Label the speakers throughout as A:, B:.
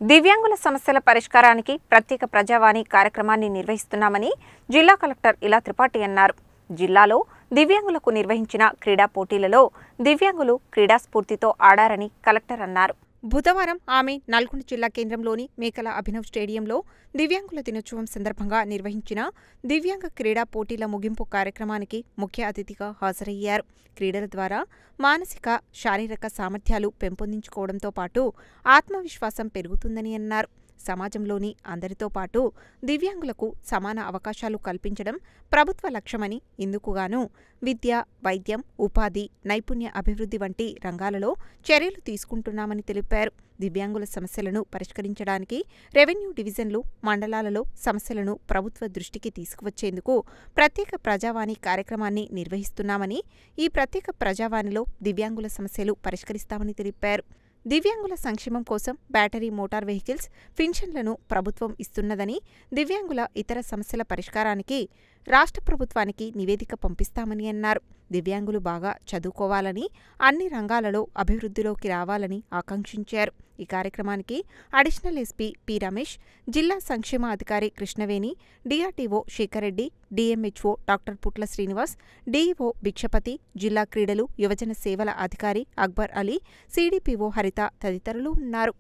A: దివ్యాంగుల సమస్యల పరిష్కారానికి ప్రత్యేక ప్రజావాణి కార్యక్రమాన్ని నిర్వహిస్తున్నామని జిల్లా కలెక్టర్ ఇలా త్రిపాఠి అన్నారు. జిల్లాలో దివ్యాంగులకు నిర్వహించిన క్రీడా పోటీలలో దివ్యాంగులు క్రీడా స్ఫూర్తితో ఆడారని కలెక్టర్ అన్నారు. బుధవారం ఆమె నల్గొండ జిల్లా కేంద్రంలోని మేకల అభినవ్ స్టేడియంలో దివ్యాంగుల దినోత్సవం సందర్భంగా నిర్వహించిన దివ్యాంగ క్రీడా పోటీల ముగింపు కార్యక్రమానికి ముఖ్య అతిథిగా హాజరయ్యారు. క్రీడల ద్వారా మానసిక, శారీరక సామర్థ్యాలు పెంపొందించుకోవడంతో పాటు ఆత్మవిశ్వాసం పెరుగుతుందని అన్నారు. సమాజంలోని అందరితో పాటు దివ్యాంగులకు సమాన అవకాశాలు కల్పించడం ప్రభుత్వ లక్ష్యమని, ఇందుకుగాను విద్య, వైద్యం, ఉపాధి, నైపుణ్య అభివృద్ధి వంటి రంగాలలో చర్యలు తీసుకుంటున్నామని తెలిపారు. దివ్యాంగుల సమస్యలను పరిష్కరించడానికి రెవెన్యూ డివిజన్లు, మండలాలలో సమస్యలను ప్రభుత్వ దృష్టికి తీసుకువచ్చేందుకు ప్రత్యేక ప్రజావాణి కార్యక్రమాన్ని నిర్వహిస్తున్నామని, ఈ ప్రత్యేక ప్రజావాణిలో దివ్యాంగుల సమస్యలు పరిష్కరిస్తామని తెలిపారు. దివ్యాంగుల సంక్షేమం కోసం బ్యాటరీ మోటార్ వెహికల్స్, పింఛన్లను ప్రభుత్వం ఇస్తున్నదని, దివ్యాంగుల ఇతర సమస్యల పరిష్కారానికి రాష్ట్ర ప్రభుత్వానికి నివేదిక పంపిస్తామని అన్నారు. దివ్యాంగులు బాగా చదువుకోవాలని, అన్ని రంగాలలో అభివృద్ధిలోకి రావాలని ఆకాంక్షించారు. ఈ కార్యక్రమానికి అడిషనల్ ఎస్పీ పి రమేష్, జిల్లా సంక్షేమ అధికారి Krishnaveni, DRTO Shekar Reddy, DMHO doctor Putla Srinivas, DEO Bhikshapathi, జిల్లా క్రీడలు, యువజన సేవల అధికారి అక్బర్ అలీ, సిడిపిఓ హరిత తదితరులు ఉన్నారు.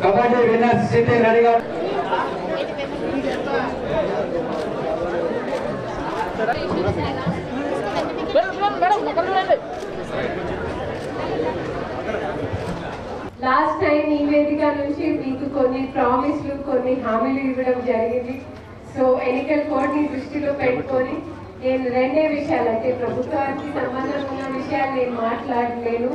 B: కబడ్డీ విన్నర్స్ సిట్టింగ్ రెడీగా.
C: లాస్ట్ టైం ఈ వేదిక నుంచి మీకు కొన్ని ప్రామిస్లు, కొన్ని హామీలు ఇవ్వడం జరిగింది. సో ఎన్నికల కోడ్ని దృష్టిలో పెట్టుకొని నేను రెండే విషయాలు, అంటే ప్రభుత్వానికి సంబంధం ఉన్న విషయాలు నేను మాట్లాడలేను.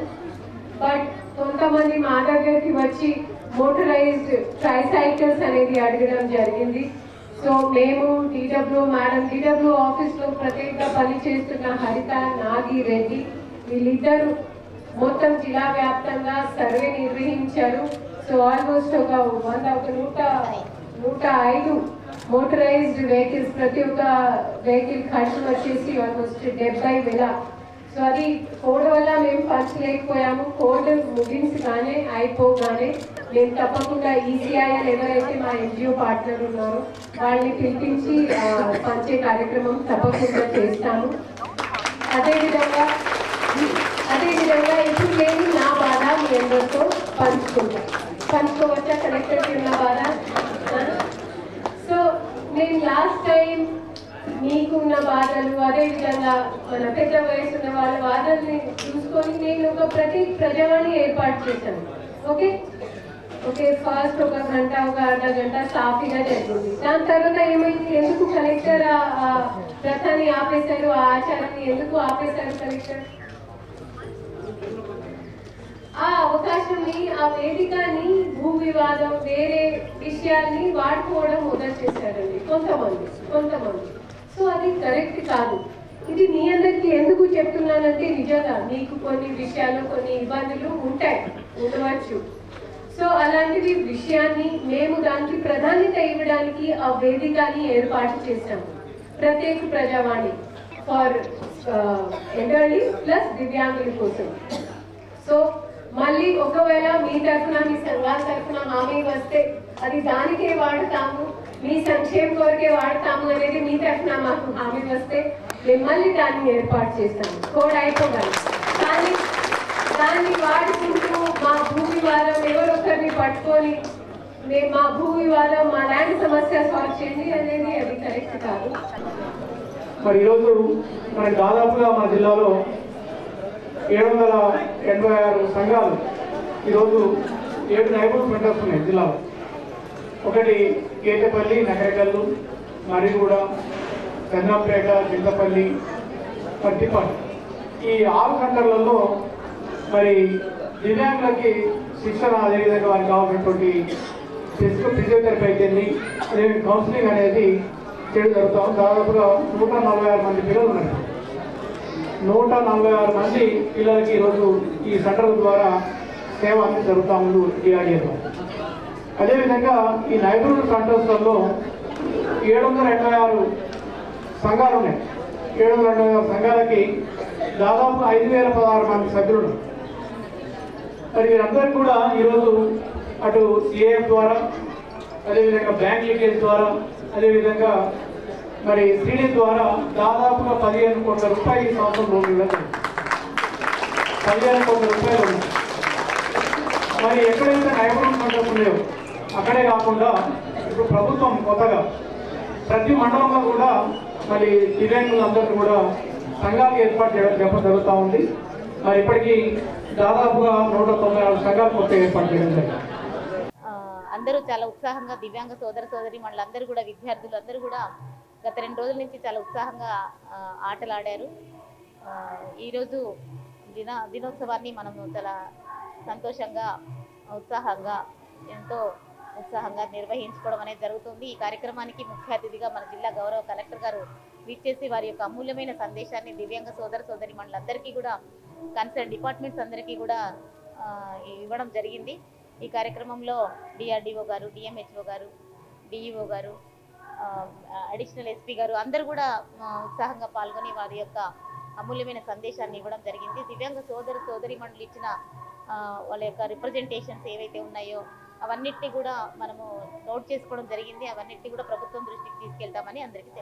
C: బట్ కొంతమంది మా దగ్గరికి వచ్చి మోటరైజ్డ్ ట్రైసైకిల్స్ అనేది అడగడం జరిగింది. సో మేము డిడబ్ల్యూ ఆఫీస్లో ప్రత్యేకంగా పనిచేస్తున్న హరిత, నాగి, రెడ్డి వీళ్ళిద్దరూ మొత్తం జిల్లా వ్యాప్తంగా సర్వే నిర్వహించారు. సో ఆల్మోస్ట్ ఒక 105 మోటరైజ్డ్ వెహికల్స్, ప్రతి ఒక్క వెహికల్ ఖర్చు వచ్చేసి ఆల్మోస్ట్ 70,000. సో అది కోడ్ వల్ల మేము పంచలేకపోయాము. కోడ్ ముగించగానే అయిపోగానే మేము తప్పకుండా ఈసీఐఎల్ ఎవరైతే మా ఎన్జిఓ పార్ట్నర్ ఉన్నారో వాళ్ళని పిలిపించి పంచే కార్యక్రమం తప్పకుండా చేస్తాము. అదేవిధంగా ఇప్పుడు నేను నా బాధ మీ అందరితో పంచుకోవచ్చా? కలెక్టర్కి ఉన్న బాధ. సో నేను లాస్ట్ టైం మీకున్న బాధలు, అదేవిధంగా మన పెద్ద వయసు ఉన్న వాళ్ళ బాధల్ని చూసుకొని నేను ఒక ప్రత్యేక ప్రజావాణి ఏర్పాటు చేశాను. ఓకే, ఫస్ట్ ఒక గంట, ఒక అర్ధ గంట సాఫీగా జరిగింది. దాని తర్వాత ఏమైంది, ఎందుకు కలెక్టర్ ప్రధాని ఆపేశారు, ఆ ఆచారాన్ని ఎందుకు ఆపేశారు కలెక్టర్? ఆ అవకాశాన్ని, ఆ వేదికని భూ వివాదం, వేరే విషయాల్ని వాడుకోవడం మొదలు చేశారండి కొంతమంది. సో అది కరెక్ట్ కాదు. ఇది మీ అందరికీ ఎందుకు చెప్తున్నానంటే, నిజంగా మీకు కొన్ని విషయాలు, కొన్ని ఇబ్బందులు ఉండవచ్చు. సో అలాంటివి విషయాన్ని మేము దానికి ప్రాధాన్యత ఇవ్వడానికి ఆ వేదికని ఏర్పాటు చేశాము. ప్రత్యేక ప్రజావాణి ఫర్ ఎల్డర్లీ ప్లస్ దివ్యాంగుల కోసం. సో మళ్ళీ ఒకవేళ మీ తరఫున, మీ సంఘాల తరఫున హామీ వస్తే అది దానికే వాడతాము, మీ సంక్షేమం కొరకే వాడతాము అనేది మీ తరఫున మాకు హామీ వస్తే మిమ్మల్ని దాన్ని ఏర్పాటు చేస్తాము. కోడ్ అయిపోగాలి. కానీ దాన్ని వాడుకుంటూ మా భూ వివాదం ఎవరొకరిని పట్టుకొని మా భూ వివాదం, మా ల్యాండ్ సమస్య సాల్వ్ చేయండి అనేది అది కరెక్ట్ కాదు.
B: మరి ఈరోజు మనకి దాదాపుగా మా జిల్లాలో 786 సంఘాలు ఈరోజు 7 నైబర్హుడ్ సెంటర్స్ ఉన్నాయి జిల్లాలో. ఒకటి కేతపల్లి, నగరకల్లు, మరిగూడ, చంద్రంపేట, చింతపల్లి, పత్తిపాడు. ఈ 6 సెంటర్లలో మరి దివ్యాంగులకి శిక్షణ, అదేవిధంగా వారికి కావాల్సినటువంటి ఫిజియోథెరపీ అయితేంది, అదే కౌన్సిలింగ్ అనేది చేయడం జరుగుతాం. దాదాపుగా 146 మంది పిల్లలు ఉన్నారు. 146 మంది పిల్లలకి ఈరోజు ఈ సెంటర్ ద్వారా సేవ అనేది జరుగుతూ ఉంది డిఆర్డీఏలో. అదేవిధంగా ఈ నైపుణ్య సెంటర్స్లో 786 సంఘాలు ఉన్నాయి. 786 సంఘాలకి దాదాపు 5016 మంది సభ్యులు ఉన్నారు. మరి వీరందరికీ కూడా ఈరోజు అటు సిఏఎఫ్ ద్వారా, అదేవిధంగా బ్యాంక్ లీకేజ్ ద్వారా, అదేవిధంగా మరి శ్రీని ద్వారా దాదాపుగా 15 కోట్ల రూపాయలు ఈ సంవత్సరం లోన్ ఇవ్వలేదు. 15 కోట్ల రూపాయలు ఉన్నాయి. మరి ఎక్కడైతే నైపుణ్యం సెంటర్స్ ఉన్నాయో అక్కడే కాకుండా ఇప్పుడు ప్రభుత్వం కొత్తగా ప్రతి మండలంలో కూడా మరి దివ్యాంగులందరికీ కూడా సంఘాలు ఏర్పాటు చేయడం జరుగుతూ ఉంది. మరి ఇప్పటికీ దాదాపుగా 196 సంఘాలు కొత్త ఏర్పాటు చేయడం జరిగింది.
D: అందరూ చాలా ఉత్సాహంగా దివ్యాంగ సోదర సోదరి మండలందరూ కూడా విద్యార్థులు అందరూ కూడా గత 2 రోజుల నుంచి చాలా ఉత్సాహంగా ఆటలు ఆడారు. ఈరోజు దినోత్సవాన్ని మనము చాలా సంతోషంగా ఉత్సాహంగా ఎంతో ఉత్సాహంగా నిర్వహించుకోవడం అనేది జరుగుతుంది. ఈ కార్యక్రమానికి ముఖ్య అతిథిగా మన జిల్లా గౌరవ కలెక్టర్ గారు విచ్చేసి వారి యొక్క అమూల్యమైన సందేశాన్ని దివ్యాంగ సోదర సోదరి మండలందరికీ కూడా కన్సర్న్ డిపార్ట్మెంట్స్ అందరికీ కూడా ఇవ్వడం జరిగింది. ఈ కార్యక్రమంలో డిఆర్డీఓ గారు, డిఎంహెచ్ఓ గారు, డిఈఓ గారు, అడిషనల్ ఎస్పీ గారు అందరూ కూడా ఉత్సాహంగా పాల్గొని వారి యొక్క అమూల్యమైన సందేశాన్ని ఇవ్వడం జరిగింది. దివ్యాంగ సోదర సోదరి మండలి ఇచ్చిన వాళ్ళ యొక్క రిప్రజెంటేషన్స్ ఏవైతే ఉన్నాయో అవన్నిటిని కూడా మనము నోట్ చేసుకోవడం జరిగింది. అవన్నిటిని కూడా ప్రభుత్వం దృష్టికి తీసుకెళ్తామని అందరికీ తెలియదు.